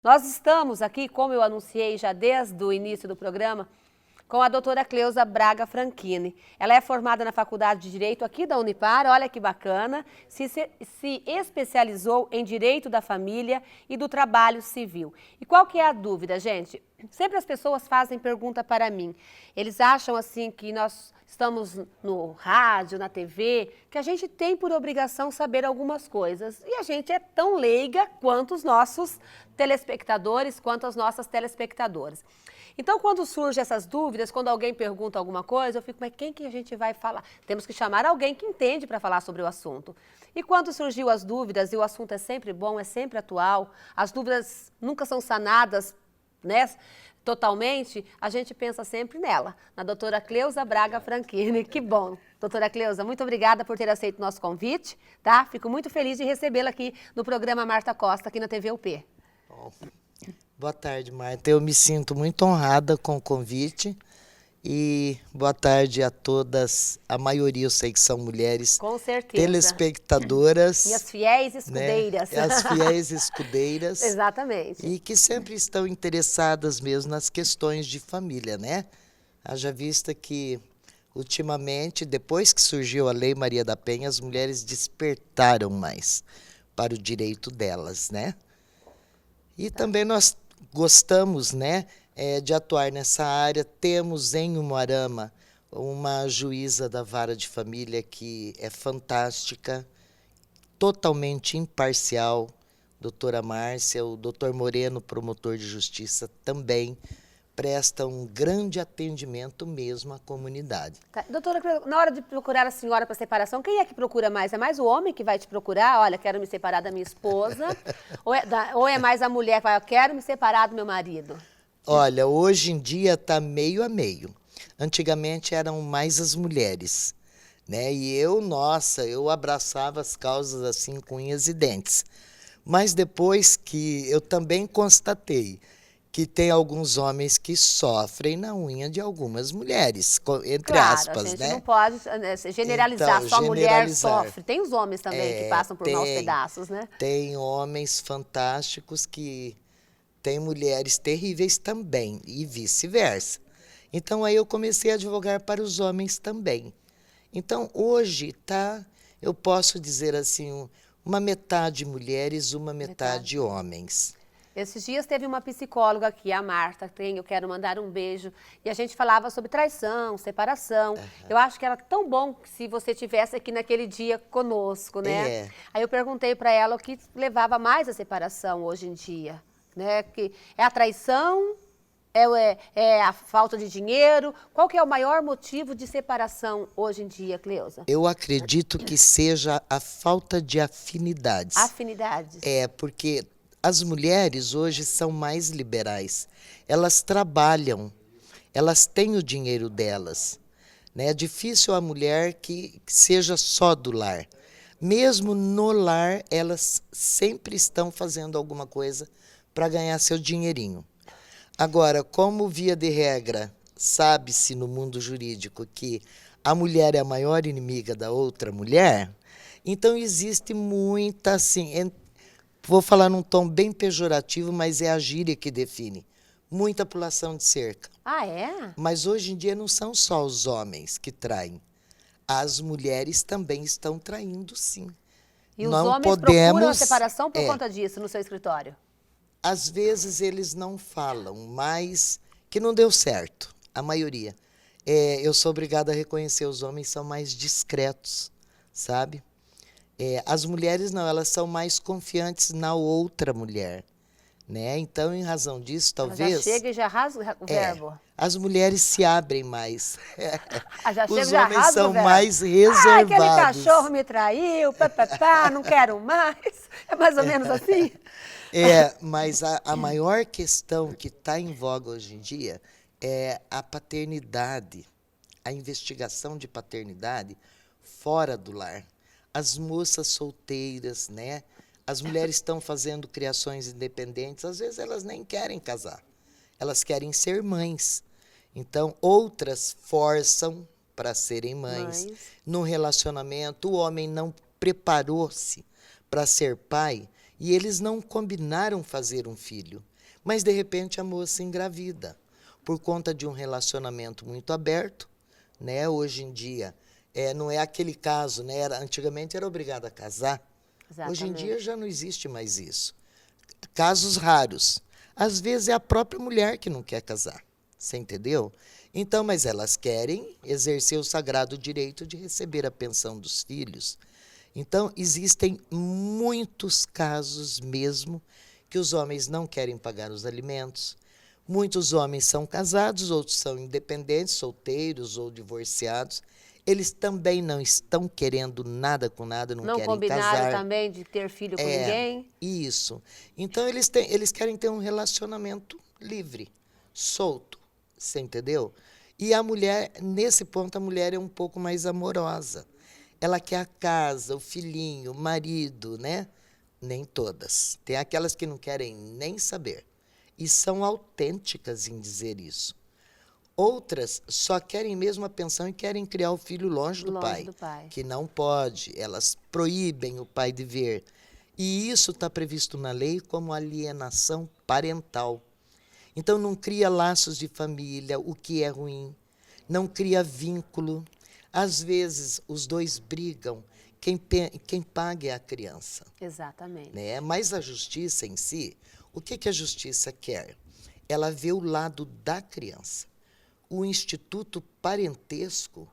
Nós estamos aqui, como eu anunciei já desde o início do programa, com a doutora Cleusa Braga Franchini. Ela é formada na Faculdade de Direito aqui da Unipar, olha que bacana, se especializou em Direito da Família e do Trabalho Civil. E qual que é a dúvida, gente? Sempre as pessoas fazem pergunta para mim. Eles acham assim que nós estamos no rádio, na TV, que a gente tem por obrigação saber algumas coisas. E a gente é tão leiga quanto os nossos telespectadores, quanto as nossas telespectadoras. Então, quando surgem essas dúvidas, quando alguém pergunta alguma coisa, eu fico, mas quem que a gente vai falar? Temos que chamar alguém que entende para falar sobre o assunto. E quando surgiu as dúvidas, e o assunto é sempre bom, é sempre atual, as dúvidas nunca são sanadas, né, totalmente, a gente pensa sempre nela, na doutora Cleusa Braga Franchini. Que bom. Doutora Cleusa, muito obrigada por ter aceito o nosso convite, tá? Fico muito feliz de recebê-la aqui no programa Marta Costa, aqui na TV UP. Bom. Boa tarde, Marta. Eu me sinto muito honrada com o convite e boa tarde a todas, a maioria eu sei que são mulheres, com certeza, telespectadoras. Minhas fiéis escudeiras. Né? As fiéis escudeiras. Exatamente. E que sempre estão interessadas mesmo nas questões de família, né? Haja vista que, ultimamente, depois que surgiu a Lei Maria da Penha, as mulheres despertaram mais para o direito delas, né? E também nós gostamos, né, de atuar nessa área. Temos em Umuarama uma juíza da Vara de Família que é fantástica, totalmente imparcial, doutora Márcia. O doutor Moreno, promotor de justiça, também presta um grande atendimento mesmo à comunidade. Tá. Doutora, na hora de procurar a senhora para separação, quem é que procura mais? É mais o homem que vai te procurar? Olha, quero me separar da minha esposa. ou é mais a mulher que vai, quero me separar do meu marido? Olha, hoje em dia está meio a meio. Antigamente eram mais as mulheres, né? E eu abraçava as causas assim com unhas e dentes. Mas depois que eu também constatei que tem alguns homens que sofrem na unha de algumas mulheres, entre claro, aspas, a gente né? não pode generalizar, então, só a mulher sofre. Tem os homens também que passam por maus pedaços, né? Tem homens fantásticos que têm mulheres terríveis também, e vice-versa. Então, aí eu comecei a advogar para os homens também. Então, hoje eu posso dizer assim, uma metade mulheres, uma metade homens. Esses dias teve uma psicóloga aqui, a Marta, eu quero mandar um beijo, e a gente falava sobre traição, separação. Eu acho que era tão bom se você estivesse aqui naquele dia conosco, né? Aí eu perguntei para ela o que levava mais à separação hoje em dia, né? Que é a traição, é a falta de dinheiro? Qual que é o maior motivo de separação hoje em dia, Cleusa? Eu acredito que seja a falta de afinidades. Afinidades. Porque as mulheres hoje são mais liberais. Elas trabalham, elas têm o dinheiro delas, né? É difícil a mulher que seja só do lar. Mesmo no lar, elas sempre estão fazendo alguma coisa para ganhar seu dinheirinho. Agora, como via de regra, sabe-se no mundo jurídico que a mulher é a maior inimiga da outra mulher, então existe muita, assim, vou falar num tom bem pejorativo, mas é a gíria que define, muita pulação de cerca. Ah, é? Mas hoje em dia não são só os homens que traem, as mulheres também estão traindo, sim. E os homens procuram a separação por conta disso no seu escritório? Às vezes eles não falam, mas que não deu certo, a maioria. Eu sou obrigada a reconhecer, os homens são mais discretos, sabe? As mulheres não, elas são mais confiantes na outra mulher, né? Então, em razão disso, talvez... Ela já chega e já rasga o verbo. As mulheres se abrem mais. Já os chega, homens são mais reservados. Ah, aquele cachorro me traiu, não quero mais. É mais ou menos assim? Mas a maior questão que está em voga hoje em dia é a paternidade, a investigação de paternidade fora do lar. As moças solteiras, né? As mulheres estão fazendo criações independentes, às vezes elas nem querem casar, elas querem ser mães. Então, outras forçam para serem mães. No relacionamento, o homem não preparou-se para ser pai, e eles não combinaram fazer um filho. Mas, de repente, a moça engravida, por conta de um relacionamento muito aberto, né? Hoje em dia, não é aquele caso, né? Antigamente era obrigada a casar. Hoje em dia Exatamente. já não existe mais isso. Casos raros. Às vezes é a própria mulher que não quer casar. Você entendeu? Então, mas elas querem exercer o sagrado direito de receber a pensão dos filhos. Então, existem muitos casos mesmo que os homens não querem pagar os alimentos. Muitos homens são casados, outros são independentes, solteiros ou divorciados. Eles também não estão querendo nada com nada, não Não querem combinaram casar. também de ter filho com ninguém? Isso. Então, eles querem ter um relacionamento livre, solto, você entendeu? E a mulher, nesse ponto, a mulher é um pouco mais amorosa. Ela quer a casa, o filhinho, o marido, né? Nem todas. Tem aquelas que não querem nem saber. E são autênticas em dizer isso. Outras só querem mesmo a pensão e querem criar o filho longe do pai, que não pode. Elas proíbem o pai de ver. E isso está previsto na lei como alienação parental. Então, não cria laços de família, o que é ruim. Não cria vínculo. Às vezes, os dois brigam. Quem paga é a criança. Exatamente. Né? Mas a justiça em si, o que a justiça quer? Ela vê o lado da criança. O instituto parentesco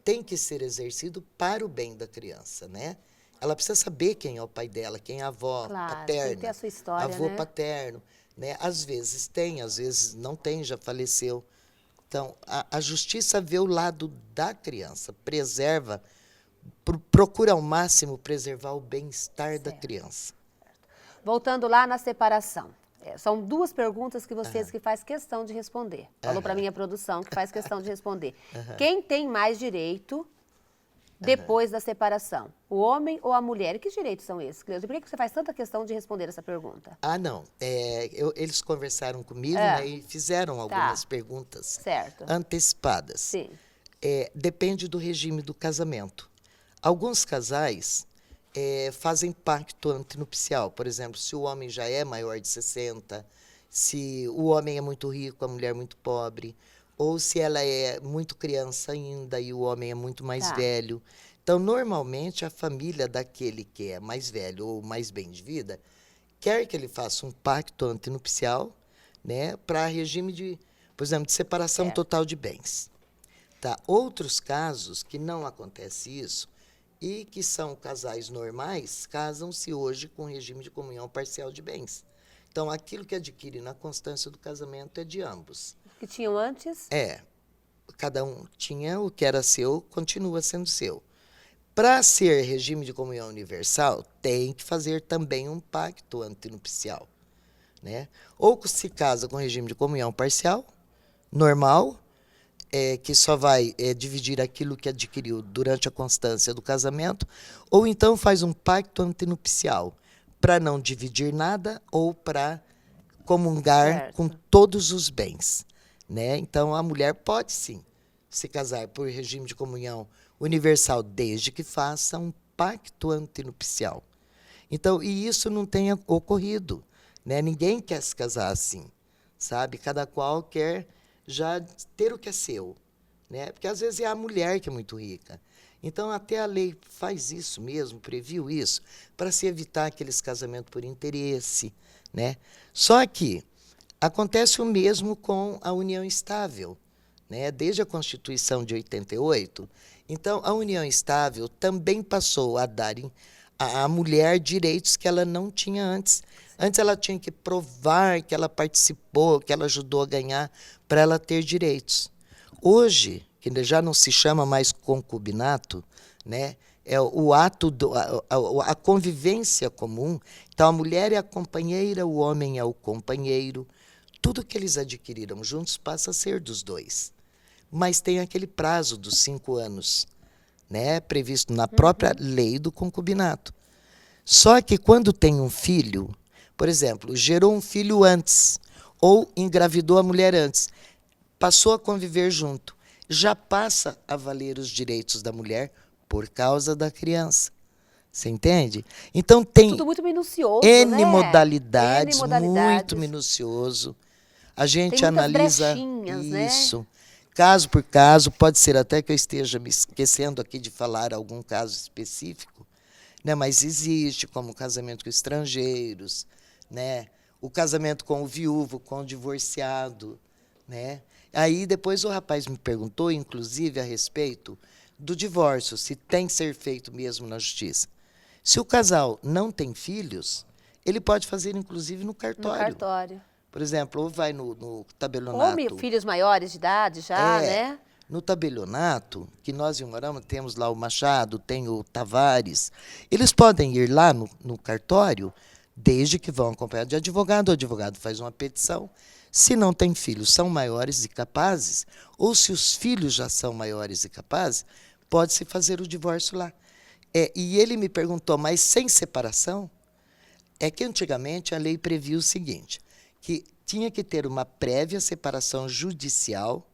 tem que ser exercido para o bem da criança, né? Ela precisa saber quem é o pai dela, quem é a avó paterna, tem que ter a sua história, avô né? paterno, né? Às vezes tem, às vezes não tem, já faleceu. Então, a justiça vê o lado da criança, preserva, procura ao máximo preservar o bem-estar da criança. Voltando lá na separação. São duas perguntas que vocês que faz questão de responder. Falou para minha produção que faz questão de responder. Quem tem mais direito depois da separação? O homem ou a mulher? E que direitos são esses, Cleusa? Por que você faz tanta questão de responder essa pergunta? Não. Eles conversaram comigo, né, e fizeram algumas perguntas antecipadas. Sim. Depende do regime do casamento. Alguns casais fazem pacto antinupcial. Por exemplo, se o homem já é maior de 60, se o homem é muito rico, a mulher muito pobre, ou se ela é muito criança ainda e o homem é muito mais velho. Então, normalmente, a família daquele que é mais velho ou mais bem de vida quer que ele faça um pacto antinupcial, né, para regime de, por exemplo, de separação total de bens. Tá? Outros casos que não acontece isso, e que são casais normais, casam-se hoje com regime de comunhão parcial de bens. Então, aquilo que adquire na constância do casamento é de ambos. Que tinham antes? Cada um tinha o que era seu, continua sendo seu. Para ser regime de comunhão universal, tem que fazer também um pacto antinupcial, né? Ou se casa com regime de comunhão parcial, normal, que só vai dividir aquilo que adquiriu durante a constância do casamento, ou então faz um pacto antinupcial para não dividir nada ou para comungar com todos os bens, né? Então, a mulher pode, sim, se casar por regime de comunhão universal, desde que faça um pacto antinupcial. Então, e isso não tenha ocorrido, né? Ninguém quer se casar assim, sabe? Cada qual quer já ter o que é seu, né? Porque às vezes é a mulher que é muito rica. Então, até a lei faz isso mesmo, previu isso, para se evitar aqueles casamentos por interesse, né? Só que acontece o mesmo com a união estável, né? Desde a Constituição de 88. Então, a união estável também passou a dar à mulher direitos que ela não tinha antes. Antes ela tinha que provar que ela participou, que ela ajudou a ganhar, para ela ter direitos. Hoje, que já não se chama mais concubinato, né? É o ato, a convivência comum. Então, a mulher é a companheira, o homem é o companheiro. Tudo que eles adquiriram juntos passa a ser dos dois. Mas tem aquele prazo dos 5 anos, né? Previsto na própria lei do concubinato. Só que quando tem um filho, por exemplo, gerou um filho antes, ou engravidou a mulher antes, passou a conviver junto, já passa a valer os direitos da mulher por causa da criança, Você entende? Então tem Tudo muito minucioso, N né? modalidades, N modalidades. muito minucioso. A Tem gente muitas analisa brechinhas, né? isso, caso por caso. Pode ser até que eu esteja me esquecendo aqui de falar algum caso específico, né? Mas existe, como o casamento com estrangeiros, né? O casamento com o viúvo, com o divorciado, né? Aí depois o rapaz me perguntou, inclusive, a respeito do divórcio, se tem que ser feito mesmo na justiça. Se o casal não tem filhos, ele pode fazer, inclusive, no No cartório. cartório. Por exemplo, ou vai no Ou tabelionato. filhos maiores de idade já, É, né? no tabelionato, que nós em Umuarama temos lá o Machado, tem o Tavares, eles podem ir lá no cartório, desde que vão acompanhados de advogado. O advogado faz uma petição. Se não tem filhos, são maiores e capazes, ou se os filhos já são maiores e capazes, pode-se fazer o divórcio lá. E ele me perguntou, mas sem separação? É que antigamente a lei previa o seguinte, que tinha que ter uma prévia separação judicial,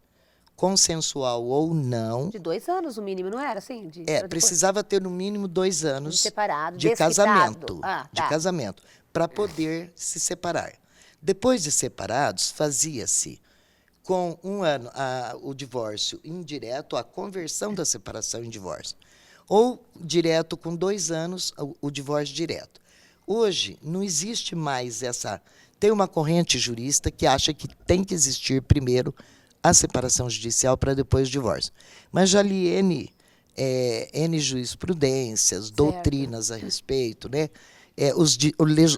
consensual ou não. De 2 anos, o mínimo, não era assim? Era depois? Precisava ter no mínimo 2 anos De separado, de desquitado. casamento, Ah, de tá. casamento, para poder se separar. Depois de separados, fazia-se com 1 ano o divórcio indireto, a conversão da separação em divórcio, ou direto com 2 anos o divórcio direto. Hoje não existe mais essa. Tem uma corrente jurista que acha que tem que existir primeiro a separação judicial para depois o divórcio. Mas já li N jurisprudências, doutrinas a respeito, né? Os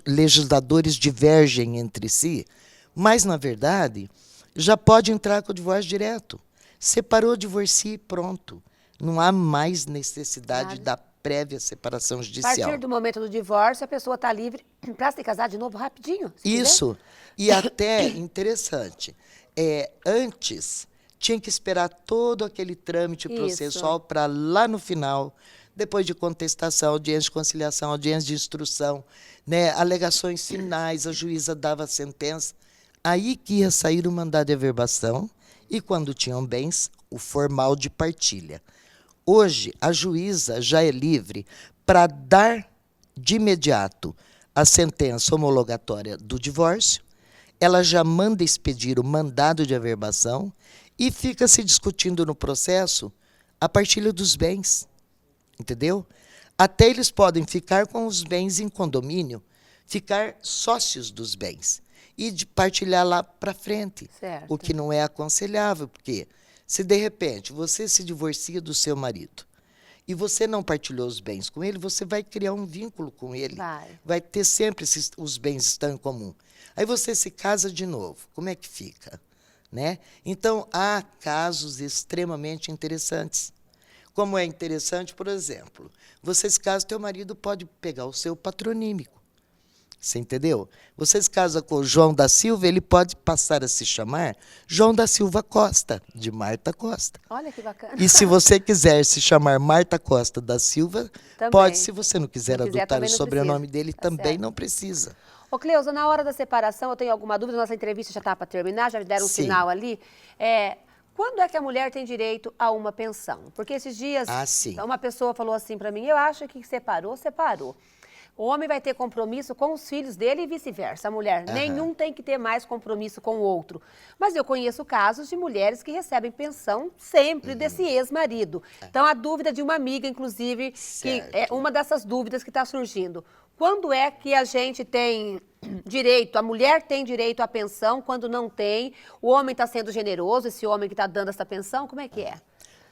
legisladores divergem entre si, mas, na verdade, já pode entrar com o divórcio direto. Separou, divorcie, pronto. Não há mais necessidade da prévia separação A judicial. partir do momento do divórcio, a pessoa está livre para se casar de novo rapidinho. Se Isso. E até interessante, antes tinha que esperar todo aquele trâmite processual para lá no final, depois de contestação, audiência de conciliação, audiência de instrução, né, alegações finais, a juíza dava a sentença. Aí que ia sair o mandado de averbação e, quando tinham bens, o formal de partilha. Hoje, a juíza já é livre para dar de imediato a sentença homologatória do divórcio, ela já manda expedir o mandado de averbação e fica se discutindo no processo a partilha dos bens, entendeu? Até eles podem ficar com os bens em condomínio, ficar sócios dos bens e de partilhar lá para frente, Certo. o que não é aconselhável, porque se de repente você se divorcia do seu marido e você não partilhou os bens com ele, você vai criar um vínculo com ele. Vai ter sempre os bens estão em comum. Aí você se casa de novo. Como é que fica? Né? Então, há casos extremamente interessantes. Como é interessante, por exemplo, você se casa, teu marido pode pegar o seu patronímico. Você entendeu? Você se casa com o João da Silva, ele pode passar a se chamar João da Silva Costa, de Marta Costa. Olha que bacana. E se você quiser se chamar Marta Costa da Silva, também. pode. Se você não quiser adotar o não sobrenome precisa. dele, Tá também certo. não precisa. Ô, Cleusa, na hora da separação, eu tenho alguma dúvida, nossa entrevista já está para terminar, já deram um Sim. sinal ali. Quando é que a mulher tem direito a uma pensão? Porque esses dias, Sim. uma pessoa falou assim para mim, eu acho que separou, separou. O homem vai ter compromisso com os filhos dele e vice-versa. A mulher, nenhum tem que ter mais compromisso com o outro. Mas eu conheço casos de mulheres que recebem pensão sempre desse ex-marido. Então, a dúvida de uma amiga, inclusive, Certo. que é uma dessas dúvidas que está surgindo. Quando é que a gente tem direito, a mulher tem direito à pensão, quando não tem? O homem está sendo generoso, esse homem que está dando essa pensão, como é que é?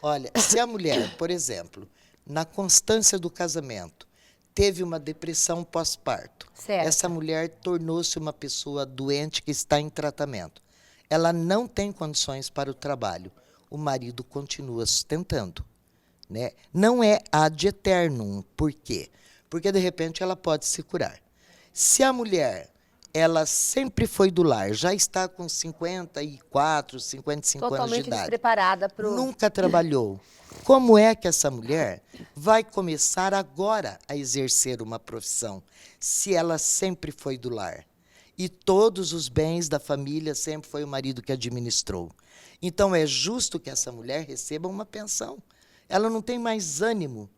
Olha, se a mulher, por exemplo, na constância do casamento, teve uma depressão pós-parto, essa mulher tornou-se uma pessoa doente que está em tratamento. Ela não tem condições para o trabalho. O marido continua sustentando. Né? Não é ad eternum. Por quê? Porque, de repente, ela pode se curar. Se a mulher, ela sempre foi do lar, já está com 54, 55 anos de Totalmente idade, despreparada para nunca trabalhou, como é que essa mulher vai começar agora a exercer uma profissão, se ela sempre foi do lar? E todos os bens da família sempre foi o marido que administrou. Então, é justo que essa mulher receba uma pensão. Ela não tem mais ânimo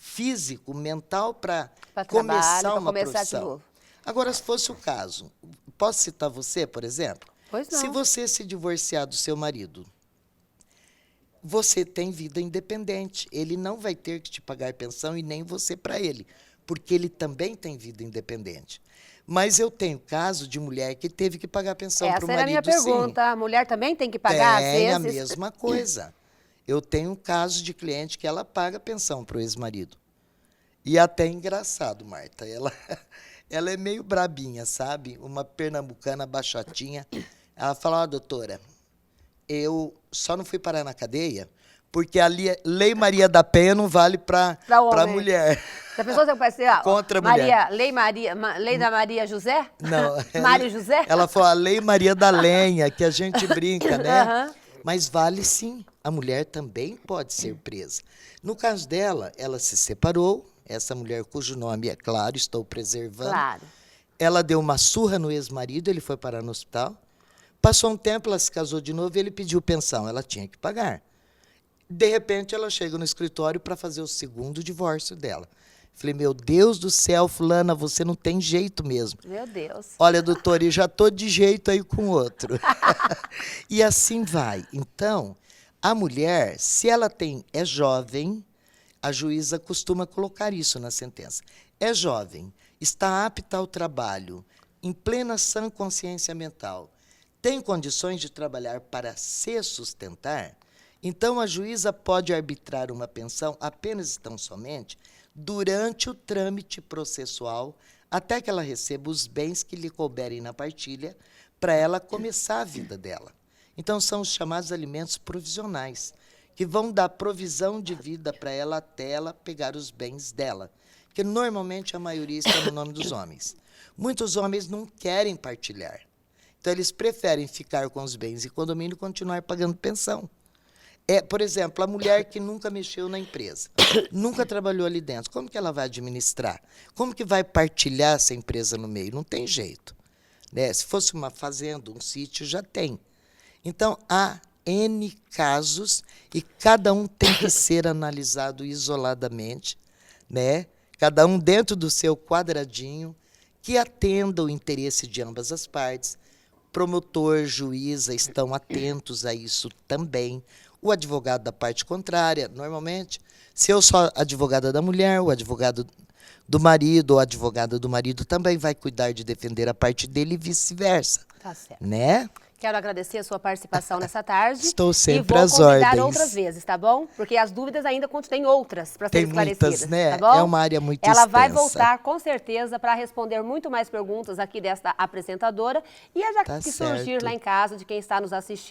físico, mental para Pra começar trabalho, pra uma começar de profissão. novo. Agora, se fosse o caso, posso citar você, por exemplo? Pois não. Se você se divorciar do seu marido, você tem vida independente. Ele não vai ter que te pagar pensão e nem você para ele, porque ele também tem vida independente. Mas eu tenho caso de mulher que teve que pagar pensão para o Essa era a minha marido, sim. pergunta. A mulher também tem que pagar, às Tem a vezes? mesma coisa. Eu tenho um caso de cliente que ela paga pensão para o ex-marido. E até engraçado, Marta. Ela é meio brabinha, sabe? Uma pernambucana baixotinha. Ela fala, ó, doutora, eu só não fui parar na cadeia porque a Lei Maria da Penha não vale para homem. mulher. Já pensou se eu parecer, ó, Contra a Maria, mulher. Lei da Maria José? Não. Mário José? Ela falou a Lei Maria da Lenha, que a gente brinca, né? Aham. Mas vale sim. A mulher também pode ser presa. No caso dela, ela se separou. Essa mulher, cujo nome é claro, estou preservando. Claro. Ela deu uma surra no ex-marido, ele foi parar no hospital. Passou um tempo, ela se casou de novo e ele pediu pensão. Ela tinha que pagar. De repente, ela chega no escritório para fazer o segundo divórcio dela. Falei, meu Deus do céu, fulana, você não tem jeito mesmo. Meu Deus. Olha, doutora, eu já estou de jeito aí com outro. E assim vai. Então, a mulher, se ela é jovem, a juíza costuma colocar isso na sentença. É jovem, está apta ao trabalho, em plena sã consciência mental, tem condições de trabalhar para se sustentar, então a juíza pode arbitrar uma pensão apenas e tão somente durante o trâmite processual, até que ela receba os bens que lhe couberem na partilha, para ela começar a vida dela. Então, são os chamados alimentos provisionais, que vão dar provisão de vida para ela até ela pegar os bens dela, que normalmente a maioria está no nome dos homens. Muitos homens não querem partilhar, então eles preferem ficar com os bens e condomínio e continuar pagando pensão. Por exemplo, a mulher que nunca mexeu na empresa, nunca trabalhou ali dentro, como que ela vai administrar? Como que vai partilhar essa empresa no meio? Não tem jeito, né? Se fosse uma fazenda, um sítio, já tem. Então, há N casos e cada um tem que ser analisado isoladamente, né? Cada um dentro do seu quadradinho, que atenda o interesse de ambas as partes. Promotor, juíza estão atentos a isso também. O advogado da parte contrária, normalmente, se eu sou advogada da mulher, o advogado do marido ou a advogada do marido também vai cuidar de defender a parte dele e vice-versa. Tá certo. Né? Quero agradecer a sua participação nessa tarde. Estou sempre às ordens. E vou convidar ordens. outras vezes, tá bom? Porque as dúvidas ainda tem outras para serem Tem esclarecidas. muitas, né? Tá bom? É uma área muito Ela vai extensa. voltar, com certeza, para responder muito mais perguntas aqui desta apresentadora. E a já Tá que surgir certo. lá em casa de quem está nos assistindo.